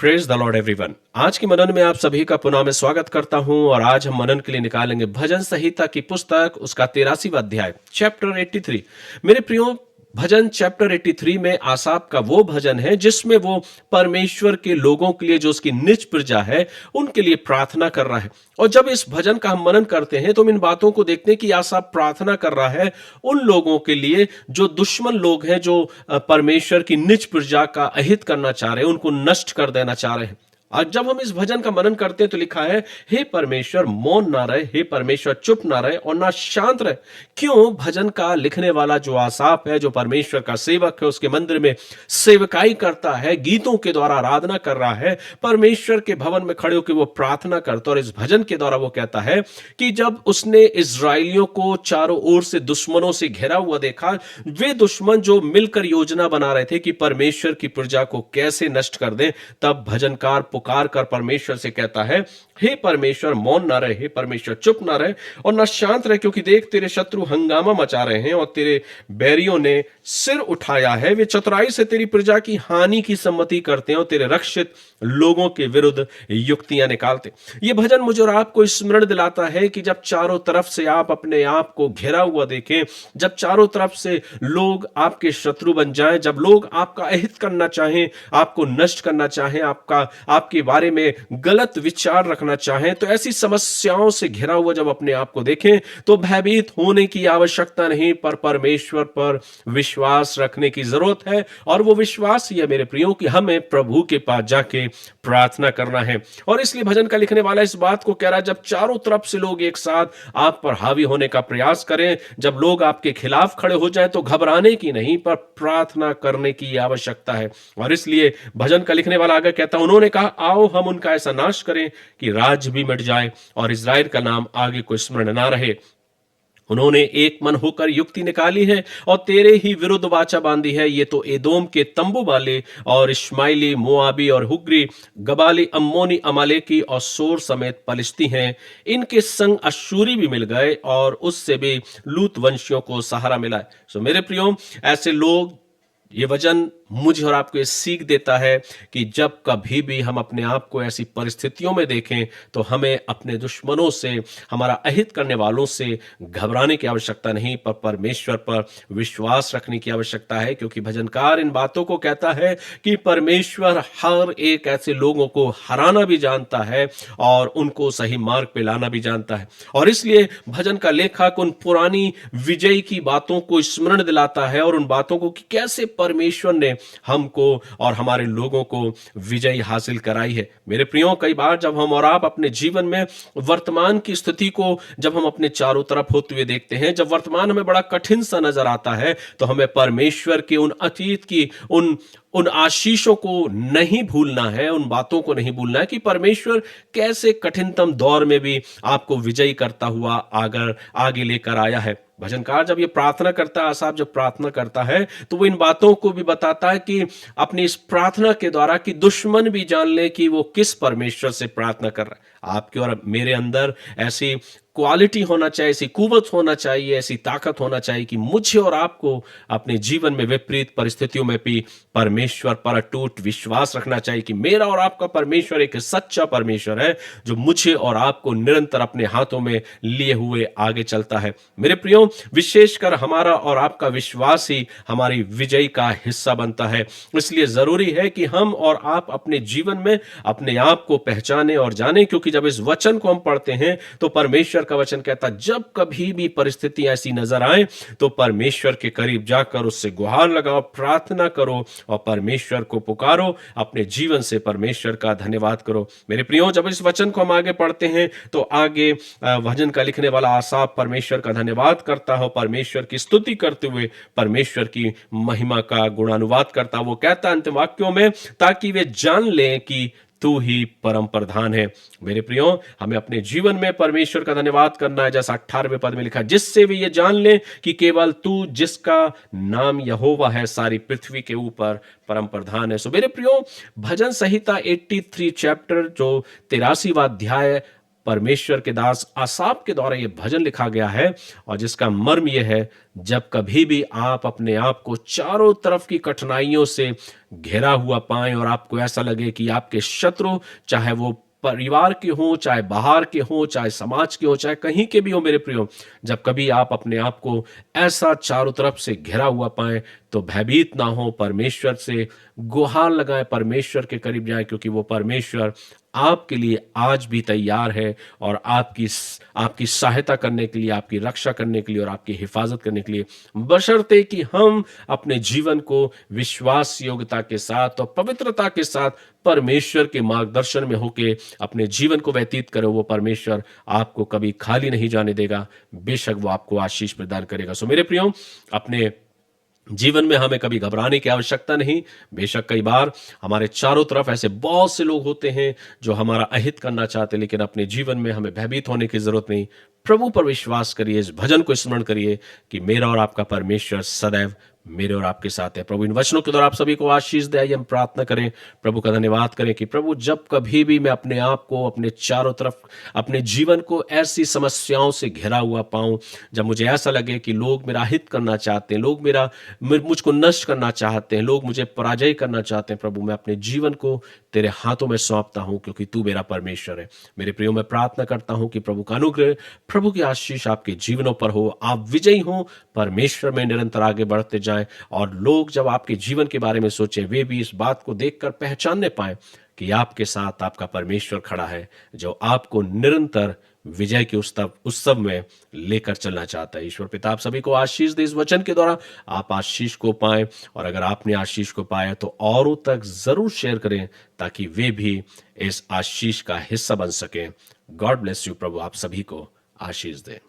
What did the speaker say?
Praise the Lord everyone. आज के मनन में आप सभी का पुनः मैं स्वागत करता हूं और आज हम मनन के लिए निकालेंगे भजन संहिता की पुस्तक उसका 83वां अध्याय चैप्टर 83। मेरे प्रियो, भजन चैप्टर 83 में आसाफ का वो भजन है जिसमें वो परमेश्वर के लोगों के लिए, जो उसकी निज प्रजा है, उनके लिए प्रार्थना कर रहा है। और जब इस भजन का हम मनन करते हैं तो हम इन बातों को देखते हैं कि आसाफ प्रार्थना कर रहा है उन लोगों के लिए जो दुश्मन लोग हैं, जो परमेश्वर की निज प्रजा का अहित करना चाह रहे हैं, उनको नष्ट कर देना चाह रहे हैं। और जब हम इस भजन का मनन करते हैं तो लिखा है, हे परमेश्वर मौन ना रहे, हे परमेश्वर चुप ना रहे और ना शांत रहे। क्यों? भजन का लिखने वाला जो आसाफ है, जो परमेश्वर का सेवक है, उसके मंदिर में सेवकाई करता है, गीतों के द्वारा आराधना कर रहा है, परमेश्वर के भवन में खड़े होकर वो प्रार्थना करता है। और इस भजन के द्वारा वो कहता है कि जब उसने इजराइलियों को चारों ओर से दुश्मनों से घिरा हुआ देखा, वे दुश्मन जो मिलकर योजना बना रहे थे कि परमेश्वर की प्रजा को कैसे नष्ट कर दें, तब भजनकार पुकार कर परमेश्वर से कहता है, हे परमेश्वर मौन ना रहे, हे परमेश्वर चुप ना रहे और ना शांत रहे, क्योंकि देख तेरे शत्रु हंगामा मचा रहे हैं और तेरे बैरियों ने सिर उठाया है। वे चतुराई से तेरी प्रजा की हानि की सम्मति करते हैं और तेरे रक्षित लोगों के विरुद्ध युक्तियां निकालते। ये भजन मुझे और आपको स्मरण दिलाता है कि जब चारों तरफ से आप अपने आप को घिरा हुआ देखें, जब चारों तरफ से लोग आपके शत्रु बन जाएं, जब लोग आपका अहित करना चाहें, आपको नष्ट करना चाहें, आपके बारे में गलत विचार रखना चाहें, तो ऐसी समस्याओं से घिरा हुआ जब अपने आप को देखें तो भयभीत होने की आवश्यकता नहीं, पर परमेश्वर पर विश्वास रखने की जरूरत है। और वो विश्वास ही है मेरे प्रियो कि हमें प्रभु के पास जाके प्रार्थना करना है। और इसलिए भजन का लिखने वाला इस बात को कह रहा है, जब चारों तरफ से लोग एक साथ आप पर हावी होने का प्रयास करें, जब लोग आपके खिलाफ खड़े हो जाएं, तो घबराने की नहीं पर प्रार्थना करने की आवश्यकता है। और इसलिए भजन का लिखने वाला आगे कहता है, उन्होंने कहा आओ हम उनका ऐसा नाश करें कि राज्य भी मिट जाए और इजराइल का नाम आगे कोई स्मरण ना रहे। उन्होंने एक मन होकर युक्ति निकाली है और तेरे ही विरुद्ध वाचा बांधी है। ये तो एदोम के तंबू वाले और इश्माइली, मोआबी और हुग्री, गबाली, अम्मोनी, अमालेकी और सोर समेत पलिश्ती हैं। इनके संग अश्शूरी भी मिल गए और उससे भी लूत वंशियों को सहारा मिला है। सो मेरे प्रियो, ऐसे लोग, ये वचन मुझे और आपको ये सीख देता है कि जब कभी भी हम अपने आप को ऐसी परिस्थितियों में देखें तो हमें अपने दुश्मनों से, हमारा अहित करने वालों से घबराने की आवश्यकता नहीं, पर परमेश्वर पर विश्वास रखने की आवश्यकता है। क्योंकि भजनकार इन बातों को कहता है कि परमेश्वर हर एक ऐसे लोगों को हराना भी जानता है और उनको सही मार्ग पे लाना भी जानता है। और इसलिए भजन का लेखक उन पुरानी विजय की बातों को स्मरण दिलाता है और उन बातों को कि कैसे परमेश्वर ने हमको और हमारे लोगों को विजय हासिल कराई है। मेरे प्रियो, कई बार जब हम और आप अपने जीवन में वर्तमान की स्थिति को जब हम अपने चारों तरफ होते हुए देखते हैं, जब वर्तमान हमें बड़ा कठिन सा नजर आता है, तो हमें परमेश्वर के उन अतीत की उन आशीषों को नहीं भूलना है, उन बातों को नहीं भूलना है कि परमेश्वर कैसे कठिनतम दौर में भी आपको विजयी करता हुआ आगे लेकर आया है। भजनकार जब ये प्रार्थना करता है, आसाफ जब प्रार्थना करता है, तो वो इन बातों को भी बताता है कि अपनी इस प्रार्थना के द्वारा कि दुश्मन भी जान ले कि वो किस परमेश्वर से प्रार्थना कर रहा है। आपके और मेरे अंदर ऐसी क्वालिटी होना चाहिए, ऐसी कुवत होना चाहिए, ऐसी ताकत होना चाहिए कि मुझे और आपको अपने जीवन में विपरीत परिस्थितियों में भी परमेश्वर पर अटूट विश्वास रखना चाहिए कि मेरा और आपका परमेश्वर एक सच्चा परमेश्वर है जो मुझे और आपको निरंतर अपने हाथों में लिए हुए आगे चलता है। मेरे प्रियो, विशेषकर हमारा और आपका विश्वास ही हमारी विजय का हिस्सा बनता है। इसलिए जरूरी है कि हम और आप अपने जीवन में अपने आप को पहचाने और जाने, क्योंकि जब इस वचन को हम पढ़ते हैं तो परमेश्वर का वचन कहता, जब कभी भी परिस्थिति ऐसी नजर आए तो परमेश्वर के करीब जाकर उससे गुहार लगाओ, प्रार्थना करो और परमेश्वर को पुकारो, अपने जीवन से परमेश्वर का धन्यवाद करो। मेरे प्रियो, जब इस वचन को हम आगे पढ़ते हैं तो आगे भजन का लिखने वाला आसाफ परमेश्वर का धन्यवाद करता है, परमेश्वर की स्तुति करते हुए परमेश्वर की महिमा का गुणानुवाद करता। वो कहता अंतिम वाक्यों में, ताकि वे जान लें कि तू ही परम प्रधान है। मेरे प्रियो, हमें अपने जीवन में परमेश्वर का धन्यवाद करना है, जैसा 18वें पद में लिखा, जिससे वे ये जान लें कि केवल तू जिसका नाम यहोवा है सारी पृथ्वी के ऊपर परम प्रधान है। सो मेरे प्रियो, भजन संहिता 83 चैप्टर जो 83वां अध्याय परमेश्वर के दास आसाफ के द्वारा ये भजन लिखा गया है और जिसका मर्म यह है, जब कभी भी आप अपने आप को चारों तरफ की कठिनाइयों से घिरा हुआ पाएं और आपको ऐसा लगे कि आपके शत्रु, चाहे वो परिवार के हों, चाहे बाहर के हों, चाहे समाज के हों, चाहे कहीं के भी हो मेरे प्रियो, जब कभी आप अपने आप को ऐसा चारों तरफ से घिरा हुआ पाएं तो भयभीत ना हो, परमेश्वर से गुहार लगाएं, परमेश्वर के करीब जाएं, क्योंकि वो परमेश्वर आपके लिए आज भी तैयार है और आपकी सहायता करने के लिए, आपकी रक्षा करने के लिए और आपकी हिफाजत करने के लिए, बशर्ते कि हम अपने जीवन को विश्वास योग्यता के साथ और पवित्रता के साथ परमेश्वर के मार्गदर्शन में होके अपने जीवन को व्यतीत करें। वो परमेश्वर आपको कभी खाली नहीं जाने देगा, बेशक वो आपको आशीष प्रदान करेगा। सो मेरे प्रियो, अपने जीवन में हमें कभी घबराने की आवश्यकता नहीं। बेशक कई बार हमारे चारों तरफ ऐसे बहुत से लोग होते हैं जो हमारा अहित करना चाहते हैं, लेकिन अपने जीवन में हमें भयभीत होने की जरूरत नहीं। प्रभु पर विश्वास करिए, इस भजन को स्मरण करिए कि मेरा और आपका परमेश्वर सदैव मेरे और आपके साथ है। प्रभु इन वचनों के द्वारा आप सभी को आशीष दे। आइए हम प्रार्थना करें, प्रभु का धन्यवाद करें कि प्रभु जब कभी भी मैं अपने आप को, अपने चारों तरफ, अपने जीवन को ऐसी समस्याओं से घिरा हुआ पाऊं, जब मुझे ऐसा लगे कि लोग मेरा हित करना चाहते हैं, लोग मुझको नष्ट करना चाहते हैं, लोग मुझे पराजय करना चाहते हैं, प्रभु मैं अपने जीवन को तेरे हाथों में सौंपता हूं, क्योंकि तू मेरा परमेश्वर है। मेरे प्रियो, मैं प्रार्थना करता हूं कि प्रभु का अनुग्रह, प्रभु की आशीष आपके जीवनों पर हो, आप विजयी हो, परमेश्वर में निरंतर आगे बढ़ते जाएं और लोग जब आपके जीवन के बारे में सोचें, वे भी इस बात को देखकर पहचानने पाएं कि आपके साथ आपका परमेश्वर खड़ा है, जो आपको निरंतर विजय के उत्सव में लेकर चलना चाहता है। ईश्वर पिता आप सभी को आशीष दे। इस वचन के द्वारा आप आशीष को पाएं और अगर आपने आशीष को पाया तो औरों तक जरूर शेयर करें, ताकि वे भी इस आशीष का हिस्सा बन सकें। God bless you. प्रभु आप सभी को आशीष दे।